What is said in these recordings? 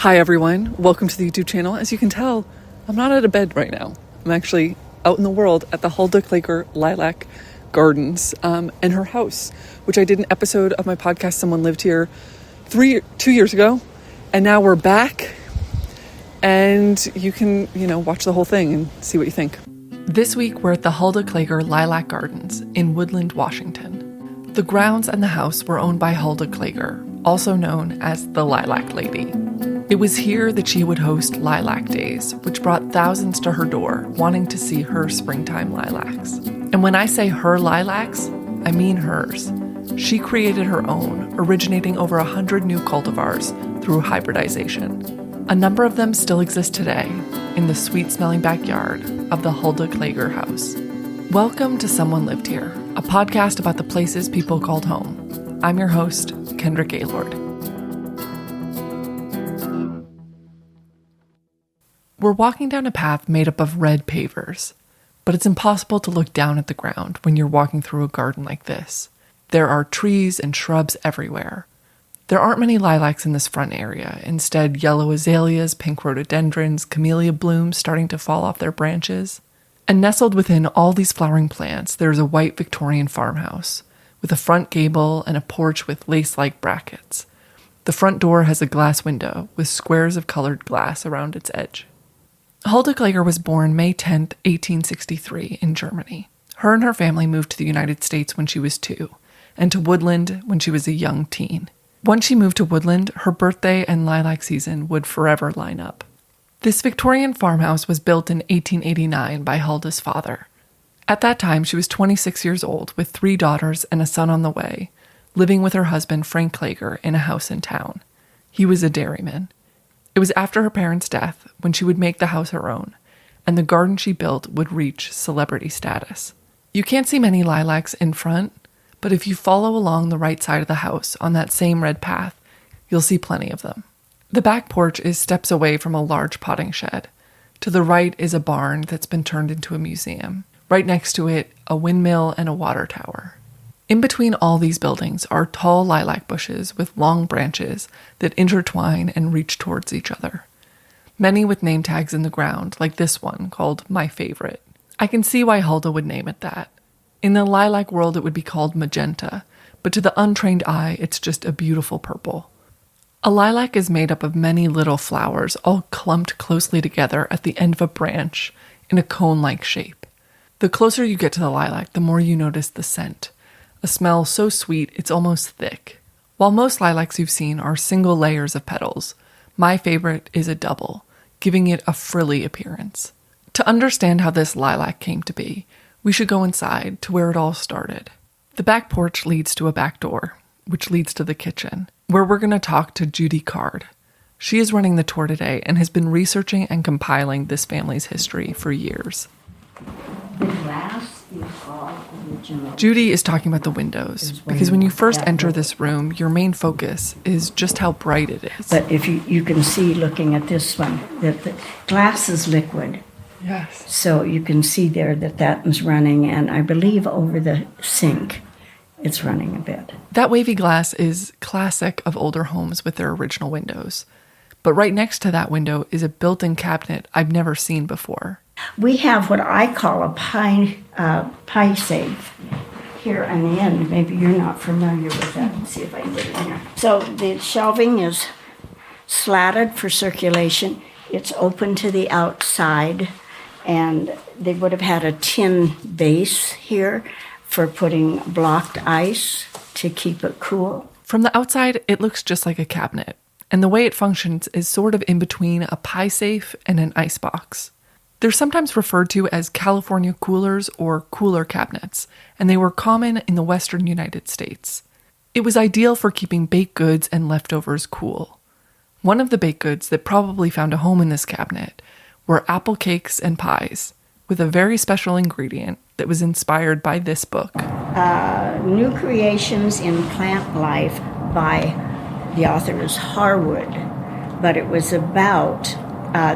Hi everyone, welcome to the YouTube channel. As you can tell, I'm not at a bed right now. I'm actually out in the world at the Hulda Klager Lilac Gardens in her house, which I did an episode of my podcast, Someone Lived Here, 2 years ago. And now we're back and you can, watch the whole thing and see what you think. This week, we're at the Hulda Klager Lilac Gardens in Woodland, Washington. The grounds and the house were owned by Hulda Klager, also known as the Lilac Lady. It was here that she would host Lilac Days, which brought thousands to her door wanting to see her springtime lilacs. And when I say her lilacs, I mean hers. She created her own, originating over 100 new cultivars through hybridization. A number of them still exist today in the sweet-smelling backyard of the Hulda Klager house. Welcome to Someone Lived Here, a podcast about the places people called home. I'm your host, Kendra Gaylord. We're walking down a path made up of red pavers, but it's impossible to look down at the ground when you're walking through a garden like this. There are trees and shrubs everywhere. There aren't many lilacs in this front area. Instead, yellow azaleas, pink rhododendrons, camellia blooms starting to fall off their branches. And nestled within all these flowering plants, there's a white Victorian farmhouse with a front gable and a porch with lace-like brackets. The front door has a glass window with squares of colored glass around its edge. Hulda Klager was born May 10, 1863, in Germany. Her and her family moved to the United States when she was 2, and to Woodland when she was a young teen. Once she moved to Woodland, her birthday and lilac season would forever line up. This Victorian farmhouse was built in 1889 by Hulda's father. At that time, she was 26 years old, with 3 daughters and a son on the way, living with her husband, Frank Klager, in a house in town. He was a dairyman. It was after her parents' death when she would make the house her own, and the garden she built would reach celebrity status. You can't see many lilacs in front, but if you follow along the right side of the house on that same red path, you'll see plenty of them. The back porch is steps away from a large potting shed. To the right is a barn that's been turned into a museum. Right next to it, a windmill and a water tower. In between all these buildings are tall lilac bushes with long branches that intertwine and reach towards each other. Many with name tags in the ground, like this one called My Favorite. I can see why Hulda would name it that. In the lilac world, it would be called magenta, but to the untrained eye, it's just a beautiful purple. A lilac is made up of many little flowers, all clumped closely together at the end of a branch in a cone-like shape. The closer you get to the lilac, the more you notice the scent. A smell so sweet, it's almost thick. While most lilacs you've seen are single layers of petals, My Favorite is a double, giving it a frilly appearance. To understand how this lilac came to be, we should go inside to where it all started. The back porch leads to a back door, which leads to the kitchen, where we're going to talk to Judy Card. She is running the tour today and has been researching and compiling this family's history for years. The glass is all original. Judy is talking about the windows, because when you first enter this room, your main focus is just how bright it is. But if you can see, looking at this one, that the glass is liquid. Yes. So you can see there that is running, and I believe over the sink, it's running a bit. That wavy glass is classic of older homes with their original windows. But right next to that window is a built-in cabinet I've never seen before. We have what I call a pie safe here on the end. Maybe you're not familiar with that. Let's see if I can get it in here. So the shelving is slatted for circulation. It's open to the outside, and they would have had a tin base here for putting blocked ice to keep it cool. From the outside, it looks just like a cabinet, and the way it functions is sort of in between a pie safe and an ice box. They're sometimes referred to as California coolers or cooler cabinets, and they were common in the western United States. It was ideal for keeping baked goods and leftovers cool. One of the baked goods that probably found a home in this cabinet were apple cakes and pies, with a very special ingredient that was inspired by this book. New Creations in Plant Life by the author is Harwood, but it was about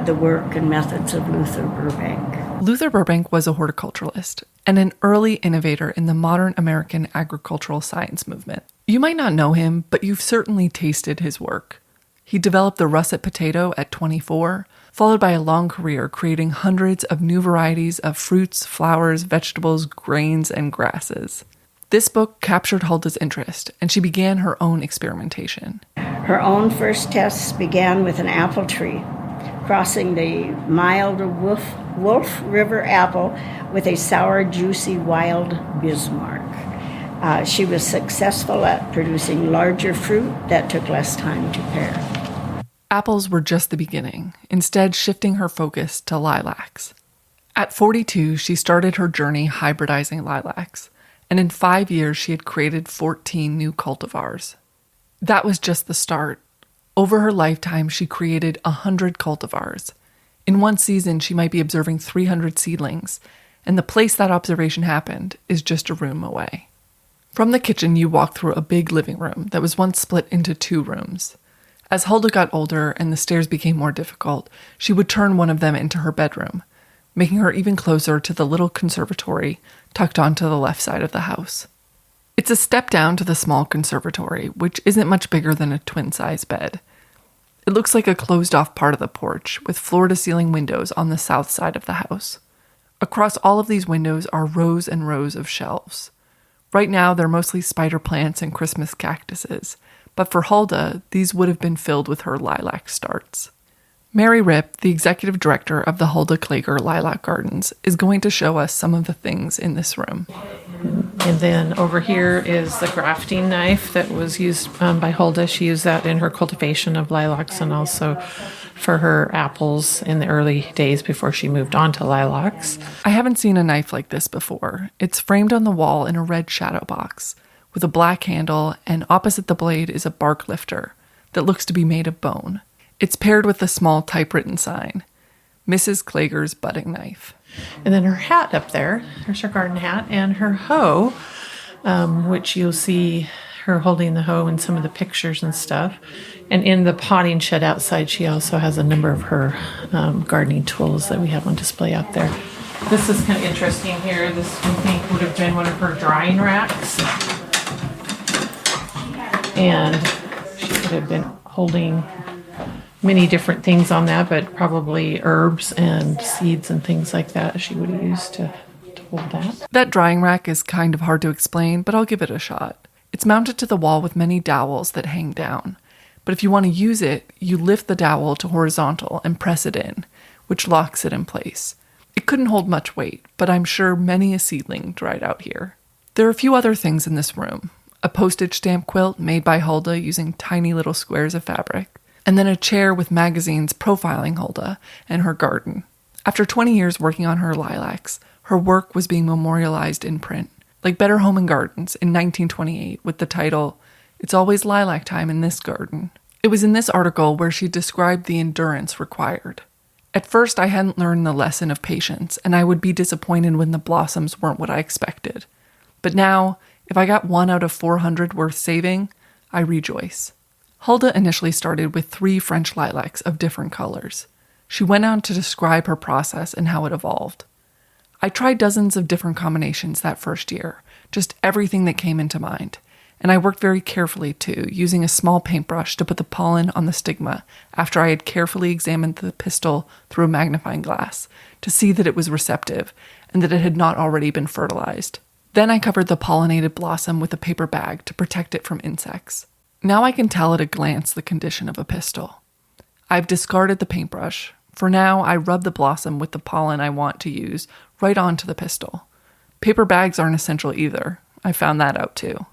the work and methods of Luther Burbank. Luther Burbank was a horticulturist and an early innovator in the modern American agricultural science movement. You might not know him, but you've certainly tasted his work. He developed the russet potato at 24, followed by a long career creating hundreds of new varieties of fruits, flowers, vegetables, grains, and grasses. This book captured Hulda's interest, and she began her own experimentation. Her own first tests began with an apple tree, crossing the mild Wolf River apple with a sour, juicy, wild Bismarck. She was successful at producing larger fruit that took less time to pare. Apples were just the beginning, instead shifting her focus to lilacs. At 42, she started her journey hybridizing lilacs, and in 5 years she had created 14 new cultivars. That was just the start. Over her lifetime, she created 100 cultivars. In one season, she might be observing 300 seedlings, and the place that observation happened is just a room away. From the kitchen, you walk through a big living room that was once split into 2 rooms. As Hulda got older and the stairs became more difficult, she would turn one of them into her bedroom, making her even closer to the little conservatory tucked onto the left side of the house. It's a step down to the small conservatory, which isn't much bigger than a twin-size bed. It looks like a closed-off part of the porch, with floor-to-ceiling windows on the south side of the house. Across all of these windows are rows and rows of shelves. Right now, they're mostly spider plants and Christmas cactuses, but for Hulda, these would have been filled with her lilac starts. Mary Ripp, the executive director of the Hulda Klager Lilac Gardens, is going to show us some of the things in this room. And then over here is the grafting knife that was used by Hulda. She used that in her cultivation of lilacs and also for her apples in the early days before she moved on to lilacs. I haven't seen a knife like this before. It's framed on the wall in a red shadow box with a black handle, and opposite the blade is a bark lifter that looks to be made of bone. It's paired with a small typewritten sign, Mrs. Klager's budding knife. And then her hat up there, there's her garden hat, and her hoe, which you'll see her holding the hoe in some of the pictures and stuff. And in the potting shed outside, she also has a number of her gardening tools that we have on display out there. This is kind of interesting here. This, I think, would have been one of her drying racks. And she could have been holding many different things on that, but probably herbs and seeds and things like that she would have used to hold that. That drying rack is kind of hard to explain, but I'll give it a shot. It's mounted to the wall with many dowels that hang down. But if you want to use it, you lift the dowel to horizontal and press it in, which locks it in place. It couldn't hold much weight, but I'm sure many a seedling dried out here. There are a few other things in this room. A postage stamp quilt made by Hulda using tiny little squares of fabric, and then a chair with magazines profiling Hulda and her garden. After 20 years working on her lilacs, her work was being memorialized in print, like Better Home and Gardens in 1928 with the title, "It's Always Lilac Time in This Garden." It was in this article where she described the endurance required. At first, I hadn't learned the lesson of patience, and I would be disappointed when the blossoms weren't what I expected. But now, if I got 1 out of 400 worth saving, I rejoice. Hulda initially started with 3 French lilacs of different colors. She went on to describe her process and how it evolved. I tried dozens of different combinations that first year, just everything that came into mind. And I worked very carefully too, using a small paintbrush to put the pollen on the stigma after I had carefully examined the pistil through a magnifying glass to see that it was receptive and that it had not already been fertilized. Then I covered the pollinated blossom with a paper bag to protect it from insects. Now I can tell at a glance the condition of a pistil. I've discarded the paintbrush. For now, I rub the blossom with the pollen I want to use right onto the pistil. Paper bags aren't essential either. I found that out too.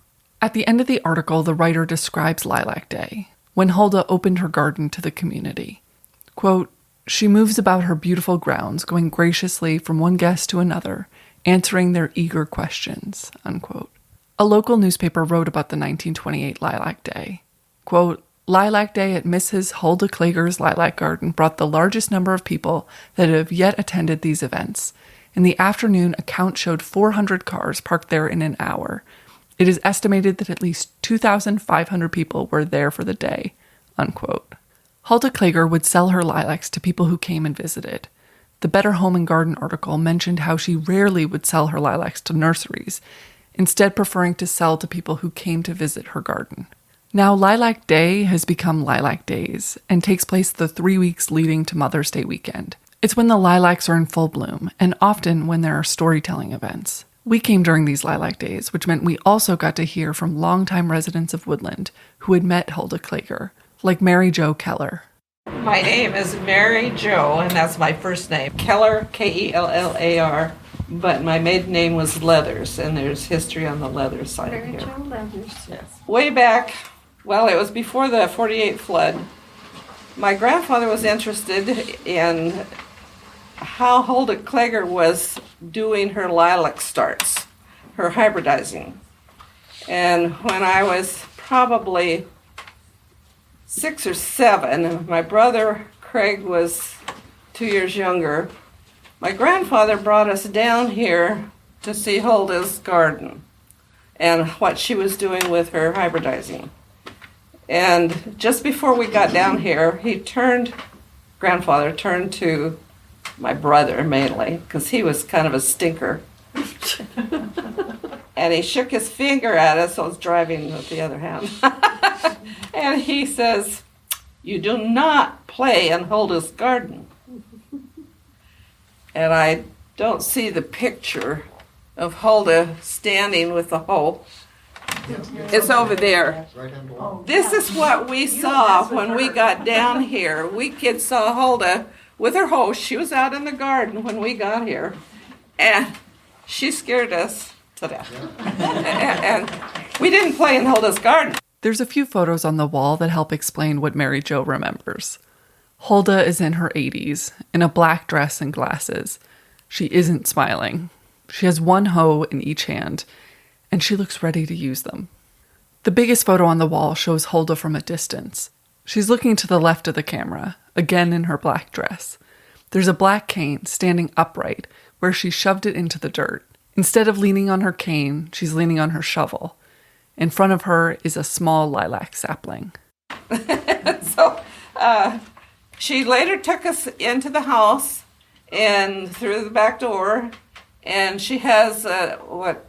At the end of the article, the writer describes Lilac Day, when Hulda opened her garden to the community. Quote, "She moves about her beautiful grounds, going graciously from one guest to another, answering their eager questions," unquote. A local newspaper wrote about the 1928 Lilac Day. Quote, "Lilac Day at Mrs. Hulda Klager's Lilac Garden brought the largest number of people that have yet attended these events. In the afternoon, a count showed 400 cars parked there in an hour. It is estimated that at least 2,500 people were there for the day," unquote. Hulda Klager would sell her lilacs to people who came and visited. The Better Home and Garden article mentioned how she rarely would sell her lilacs to nurseries, instead preferring to sell to people who came to visit her garden. Now, Lilac Day has become Lilac Days and takes place the 3 weeks leading to Mother's Day weekend. It's when the lilacs are in full bloom, and often when there are storytelling events. We came during these Lilac Days, which meant we also got to hear from longtime residents of Woodland who had met Hulda Klager, like Mary Jo Keller. My name is Mary Jo, and that's my first name. Keller, Kellar, but my maiden name was Leathers, and there's history on the Leathers side Mary here. Jo Leathers. Yes. Way back, well, it was before the 48 flood. My grandfather was interested in how Hulda Klager was doing her lilac starts, her hybridizing. And when I was probably 6 or 7, my brother Craig was 2 years younger. My grandfather brought us down here to see Hulda's garden and what she was doing with her hybridizing. And just before we got down here, grandfather turned to my brother mainly, because he was kind of a stinker. And he shook his finger at us. I was driving with the other hand. And he says, "You do not play in Hulda's garden." And I don't see the picture of Hulda standing with the hoe. It's over there. This is what we saw when we got down here. We kids saw Hulda with her hoe. She was out in the garden when we got here. And she scared us to death. And we didn't play in Hulda's garden. There's a few photos on the wall that help explain what Mary Jo remembers. Hulda is in her 80s, in a black dress and glasses. She isn't smiling. She has one hoe in each hand, and she looks ready to use them. The biggest photo on the wall shows Hulda from a distance. She's looking to the left of the camera, again in her black dress. There's a black cane standing upright where she shoved it into the dirt. Instead of leaning on her cane, she's leaning on her shovel. In front of her is a small lilac sapling. So she later took us into the house and through the back door, and she has what,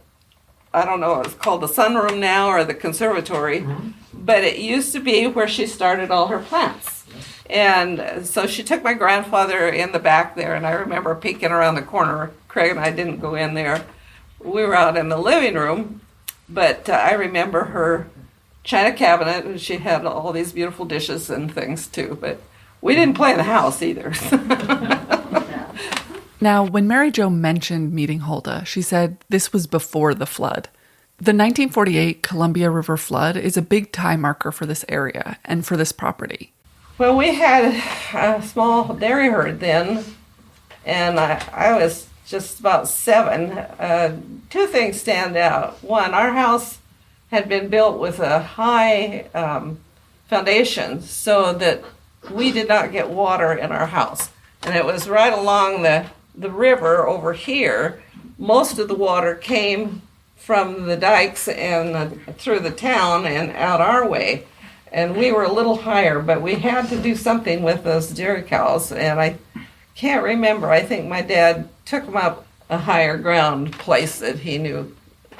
I don't know, it's called the sunroom now or the conservatory, but it used to be where she started all her plants. And so she took my grandfather in the back there, and I remember peeking around the corner. Craig and I didn't go in there. We were out in the living room, but I remember her china cabinet, and she had all these beautiful dishes and things too, but we didn't play in the house either. Now, when Mary Jo mentioned meeting Hulda, she said this was before the flood. The 1948 Columbia River flood is a big time marker for this area and for this property. Well, we had a small dairy herd then, and I was just about 7. 2 things stand out. One, our house had been built with a high foundation so that we did not get water in our house. And it was right along the river over here. Most of the water came from the dikes and through the town and out our way. And we were a little higher, but we had to do something with those dairy cows. And I can't remember. I think my dad took them up a higher ground place that he knew.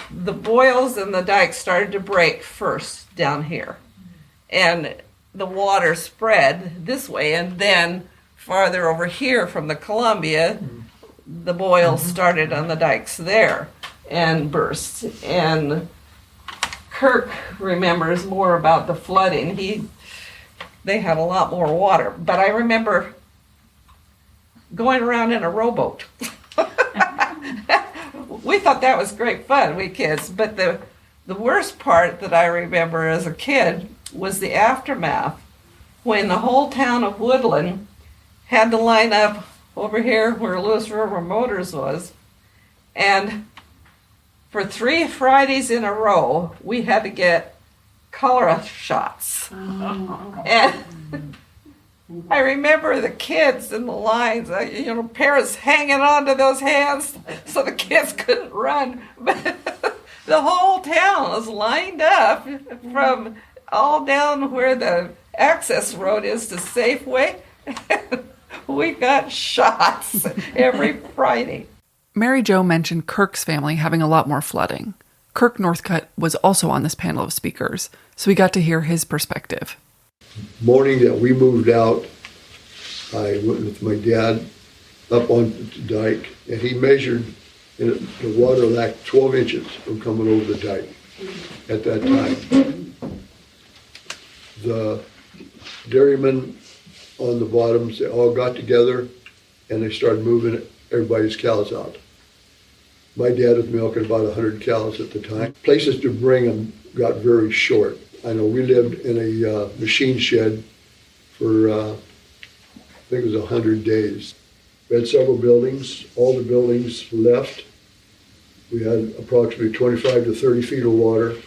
The boils and the dikes started to break first down here. And the water spread this way, and then farther over here from the Columbia, the boils started on the dikes there and burst. And Kirk remembers more about the flooding. They had a lot more water. But I remember going around in a rowboat. We thought that was great fun, we kids. But the worst part that I remember as a kid was the aftermath, when the whole town of Woodland had to line up over here where Lewis River Motors was. And for 3 Fridays in a row, we had to get cholera shots. And I remember the kids in the lines, parents hanging on to those hands so the kids couldn't run. But the whole town was lined up from all down where the access road is to Safeway. We got shots every Friday. Mary Jo mentioned Kirk's family having a lot more flooding. Kirk Northcutt was also on this panel of speakers, so we got to hear his perspective. Morning that we moved out, I went with my dad up on the dike, and he measured, and the water lacked 12 inches from coming over the dike at that time. The dairymen on the bottoms, they all got together and they started moving everybody's cows out. My dad was milking about 100 cows at the time. Places to bring them got very short. I know we lived in a machine shed for, I think it was 100 days. We had several buildings. All the buildings left. We had approximately 25 to 30 feet of water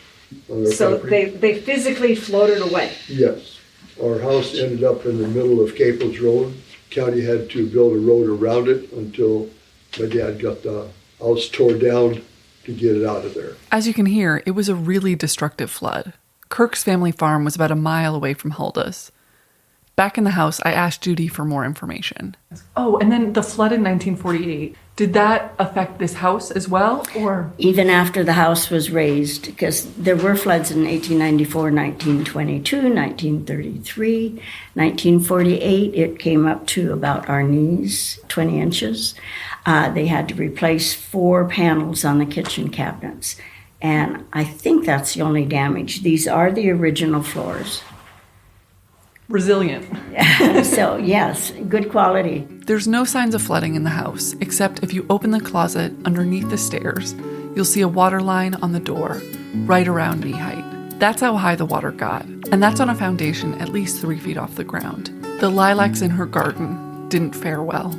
on our property. They physically floated away? Yes. Our house ended up in the middle of Caples Road. County had to build a road around it until my dad got the house tore down to get it out of there. As you can hear, it was a really destructive flood. Kirk's family farm was about a mile away from Hulda's. Back in the house, I asked Judy for more information. Oh, and then the flood in 1948, did that affect this house as well, or? Even after the house was raised, because there were floods in 1894, 1922, 1933, 1948, it came up to about our knees, 20 inches. They had to replace 4 panels on the kitchen cabinets. And I think that's the only damage. These are the original floors. Resilient. So, yes, good quality. There's no signs of flooding in the house, except if you open the closet underneath the stairs, you'll see a water line on the door, right around knee height. That's how high the water got, and that's on a foundation at least 3 feet off the ground. The lilacs in her garden didn't fare well.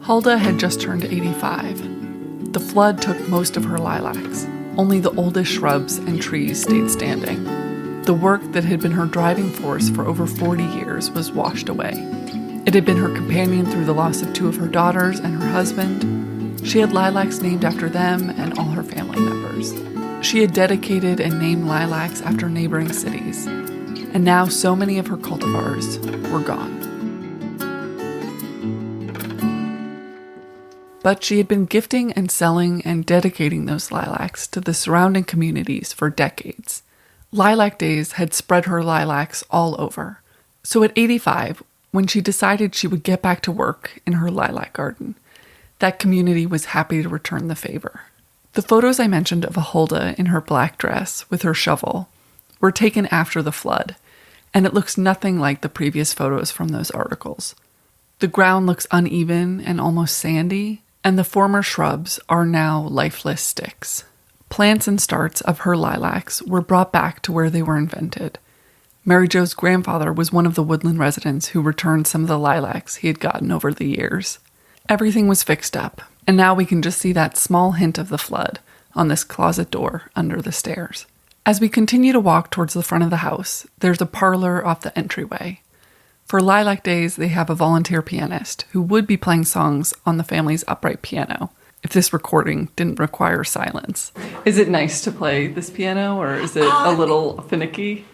Hulda had just turned 85. The flood took most of her lilacs. Only the oldest shrubs and trees stayed standing. The work that had been her driving force for over 40 years was washed away. It had been her companion through the loss of 2 of her daughters and her husband. She had lilacs named after them and all her family members. She had dedicated and named lilacs after neighboring cities. And now so many of her cultivars were gone. But she had been gifting and selling and dedicating those lilacs to the surrounding communities for decades. Lilac Days had spread her lilacs all over. So at 85, when she decided she would get back to work in her lilac garden, that community was happy to return the favor. The photos I mentioned of Hulda in her black dress with her shovel were taken after the flood, and it looks nothing like the previous photos from those articles. The ground looks uneven and almost sandy, and the former shrubs are now lifeless sticks. Plants and starts of her lilacs were brought back to where they were invented. Mary Jo's grandfather was one of the Woodland residents who returned some of the lilacs he had gotten over the years. Everything was fixed up, and now we can just see that small hint of the flood on this closet door under the stairs. As we continue to walk towards the front of the house, there's a parlor off the entryway. For Lilac Days, they have a volunteer pianist who would be playing songs on the family's upright piano, if this recording didn't require silence. Is it nice to play this piano, or is it a little finicky?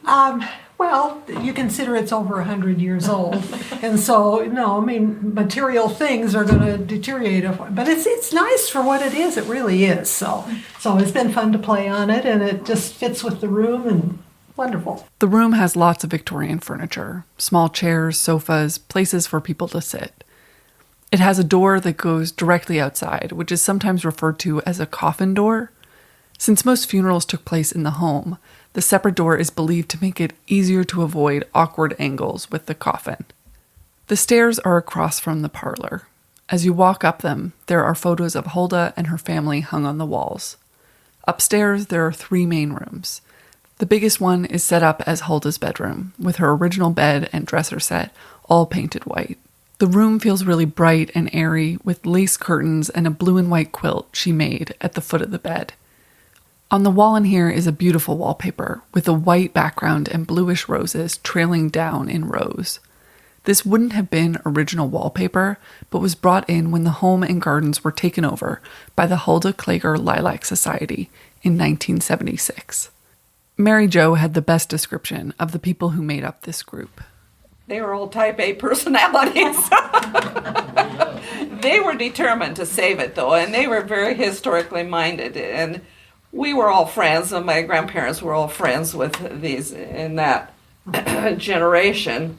Well, you consider it's over 100 years old, and so, material things are going to deteriorate. But it's nice for what it is. It really is. So it's been fun to play on it, and it just fits with the room, and wonderful. The room has lots of Victorian furniture, small chairs, sofas, places for people to sit. It has a door that goes directly outside, which is sometimes referred to as a coffin door. Since most funerals took place in the home, the separate door is believed to make it easier to avoid awkward angles with the coffin. The stairs are across from the parlor. As you walk up them, there are photos of Hulda and her family hung on the walls. Upstairs, there are 3 main rooms. The biggest one is set up as Hulda's bedroom, with her original bed and dresser set all painted white. The room feels really bright and airy, with lace curtains and a blue and white quilt she made at the foot of the bed. On the wall in here is a beautiful wallpaper, with a white background and bluish roses trailing down in rows. This wouldn't have been original wallpaper, but was brought in when the home and gardens were taken over by the Hulda Klager Lilac Society in 1976. Mary Jo had the best description of the people who made up this group. They were all type A personalities. They were determined to save it, though, and they were very historically minded. And we were all friends, and my grandparents were all friends with these in that generation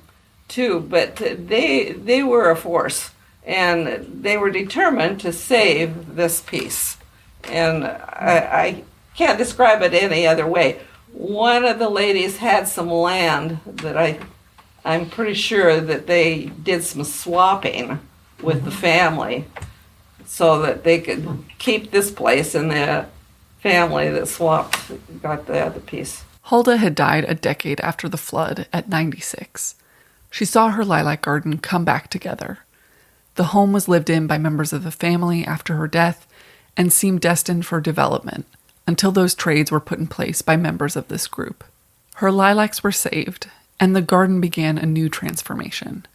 too. But they were a force, and they were determined to save this piece. And I can't describe it any other way. One of the ladies had some land that I'm pretty sure that they did some swapping with the family so that they could keep this place, and the family that swapped got the other piece. Hulda had died a decade after the flood at 96. She saw her lilac garden come back together. The home was lived in by members of the family after her death and seemed destined for development until those trades were put in place by members of this group. Her lilacs were saved, and the garden began a new transformation.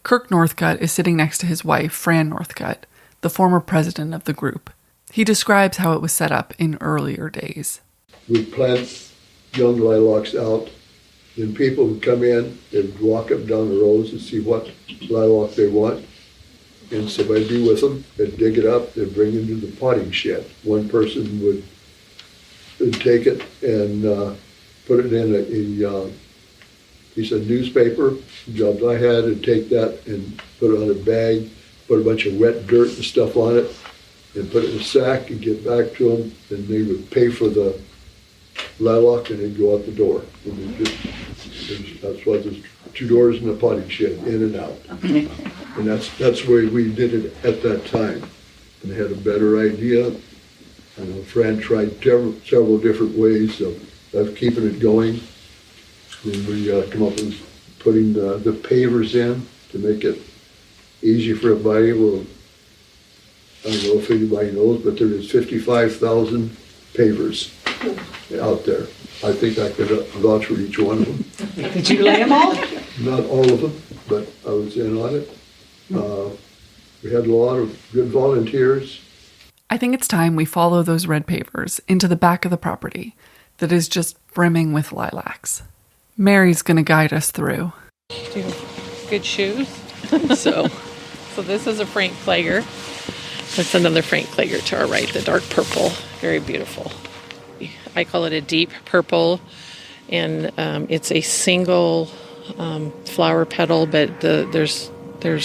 Kirk Northcutt is sitting next to his wife, Fran Northcutt, the former president of the group. He describes how it was set up in earlier days. We'd plant young lilacs out, and people would come in and walk up down the rows and see what lilac they want. And somebody would be with them, they'd dig it up, they'd bring it into the potting shed. One person would take it and put it in a piece of newspaper. The jobs I had to take that and put it on a bag, put a bunch of wet dirt and stuff on it, and put it in a sack and get back to them, and they would pay for the lilac and it'd go out the door. And that's why there's 2 doors in the potting shed, in and out. And that's the way we did it at that time. And they had a better idea. And Fran tried several different ways of keeping it going. And we come up with putting the pavers in to make it easy for everybody. Well, I don't know if anybody knows, but there is 55,000 pavers out there. I think I could vouch for each one of them. Did you lay them all? Not all of them, but I was in on it. We had a lot of good volunteers. I think it's time we follow those red pavers into the back of the property that is just brimming with lilacs. Mary's going to guide us through. Do good shoes. So this is a Frank Klager. That's another Frank Klager to our right, the dark purple. Very beautiful. I call it a deep purple, and it's a single flower petal, but there's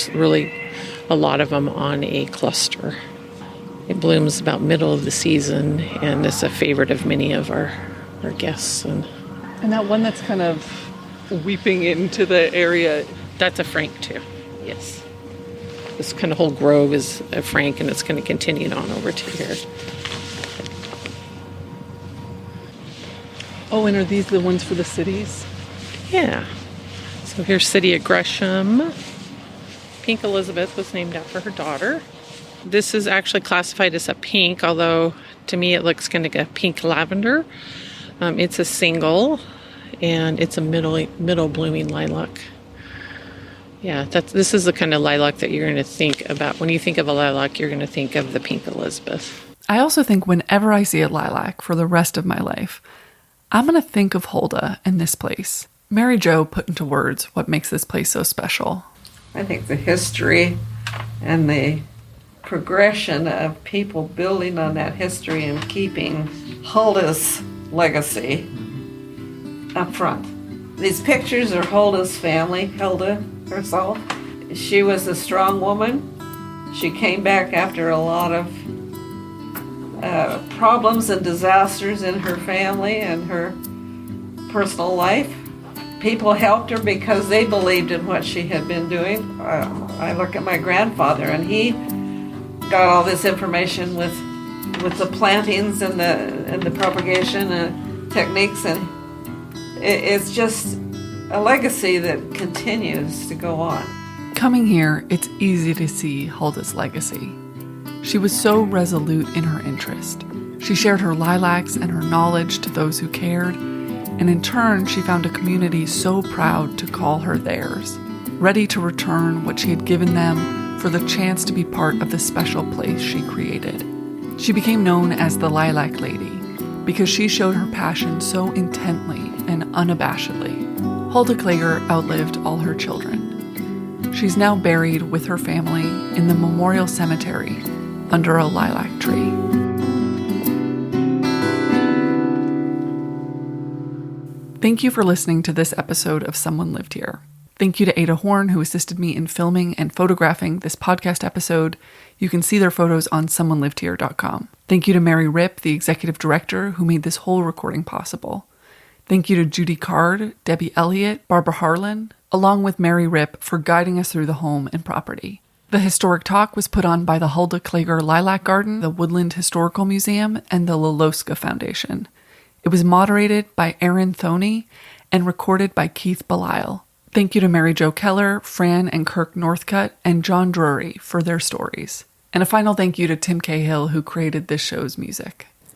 really a lot of them on a cluster. It blooms about middle of the season, and it's a favorite of many of our guests. And that one that's kind of weeping into the area, that's a Frank too, yes. This kind of whole grove is a Frank, and it's going to continue on over to here. Oh, and are these the ones for the cities? Yeah. So here's City of Gresham. Pink Elizabeth was named after her daughter. This is actually classified as a pink, although to me it looks kind of like a pink lavender. It's a single, and it's a middle blooming lilac. Yeah, this is the kind of lilac that you're going to think about. When you think of a lilac, you're going to think of the Pink Elizabeth. I also think whenever I see a lilac for the rest of my life, I'm going to think of Hulda and this place. Mary Jo put into words what makes this place so special. I think the history and the progression of people building on that history and keeping Hulda's legacy up front. These pictures are Hulda's family, Hulda herself. She was a strong woman. She came back after a lot of problems and disasters in her family and her personal life. People helped her because they believed in what she had been doing. I look at my grandfather, and he got all this information with the plantings and the propagation techniques, and it's just a legacy that continues to go on. Coming here, it's easy to see Hulda's legacy. She was so resolute in her interest. She shared her lilacs and her knowledge to those who cared, and in turn, she found a community so proud to call her theirs, ready to return what she had given them for the chance to be part of the special place she created. She became known as the Lilac Lady because she showed her passion so intently and unabashedly. Hulda Klager outlived all her children. She's now buried with her family in the memorial cemetery under a lilac tree. Thank you for listening to this episode of Someone Lived Here. Thank you to Ada Horn, who assisted me in filming and photographing this podcast episode. You can see their photos on someonelivedhere.com. Thank you to Mary Ripp, the executive director, who made this whole recording possible. Thank you to Judy Card, Debbie Elliott, Barbara Harlan, along with Mary Ripp for guiding us through the home and property. The historic talk was put on by the Hulda Klager Lilac Garden, the Woodland Historical Museum, and the Laloska Foundation. It was moderated by Aaron Thoney and recorded by Keith Belisle. Thank you to Mary Jo Keller, Fran and Kirk Northcutt, and John Drury for their stories. And a final thank you to Tim Cahill, who created this show's music.